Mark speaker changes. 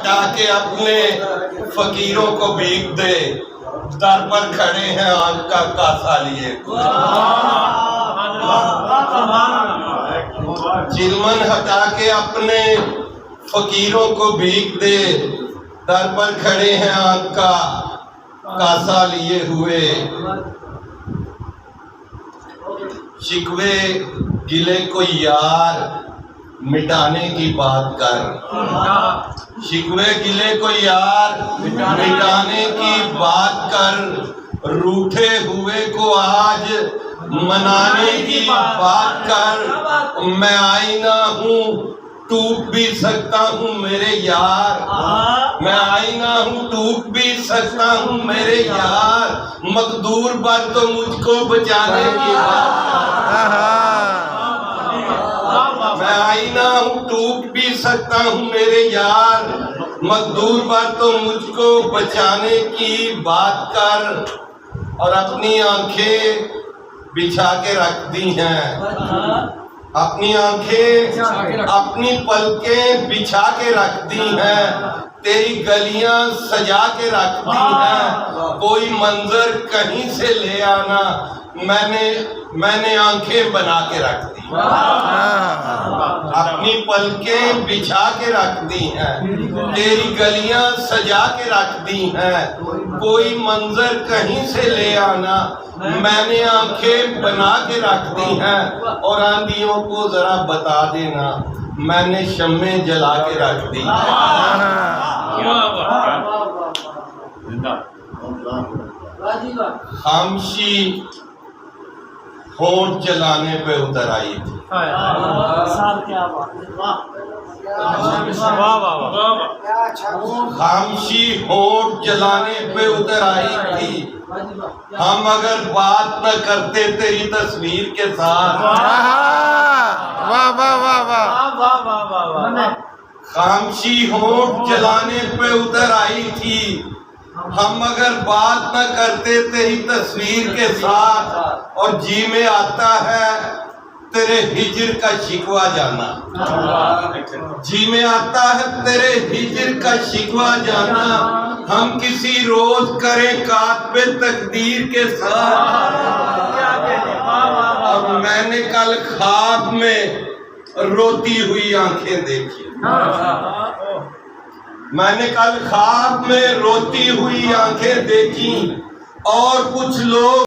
Speaker 1: ہٹا کے اپنے فقیروں کو بھیک دے، در پر کھڑے ہیں آنکھ کا کاسا لیے۔ چلمن ہٹا کے اپنے فقیروں کو بھیک دے، در پر کھڑے ہیں آنکھ کا کاسا لیے ہوئے۔ شکوے گلے کو یار مٹانے کی بات کر، شکوے گلے کو یار مٹانے کی بات کر، روٹھے ہوئے کو آج منانے کی بات کر۔ میں آئینہ ہوں ٹوٹ بھی سکتا ہوں میرے یار، میں آئینہ ہوں ٹوٹ بھی سکتا ہوں میرے یار، مقدور پر تو مجھ کو بچانے کی بات کر۔ میں آئینہ ہوں ٹوٹ بھی سکتا ہوں میرے یار، مقدور پر تو مجھ کو بچانے کی بات کر۔ اور اپنی آنکھیں بچھا کے رکھ دی ہیں، اپنی آنکھیں اپنی پلکیں بچھا کے رکھ دی ہیں، تیری گلیاں سجا کے رکھ دی ہیں، کوئی منظر کہیں سے لے آنا، میں نے آنکھیں بنا کے رکھ دی، اپنی پلکیں بچھا کے رکھ دی ہیں، تیری گلیاں سجا کے رکھ دی ہیں، کوئی منظر کہیں سے لے آنا، میں نے آنکھیں بنا کے رکھ دی ہیں۔ اور آندھیوں کو ذرا بتا دینا میں نے شمعیں جلا کے رکھ دی ہیں۔ خاموشی ہونٹ جلانے پہ اتر آئی تھی، خاموشی ہونٹ جلانے پہ اتر آئی تھی، ہم اگر بات نہ کرتے تیری تصویر کے ساتھ۔ خاموشی ہونٹ جلانے پہ اتر آئی تھی، ہم اگر بات نہ کرتے تیری تصویر کے ساتھ، اور جی میں آتا ہے تیرے ہجر کا شکوہ جانا، جی میں آتا ہے تیرے ہجر کا شکوہ جانا، ہم کسی روز کریں کاتب تقدیر کے ساتھ۔ اور میں نے کل خواب میں روتی ہوئی آنکھیں دیکھی، میں نے کل خواب میں روتی ہوئی آنکھیں دیکھی، اور کچھ لوگ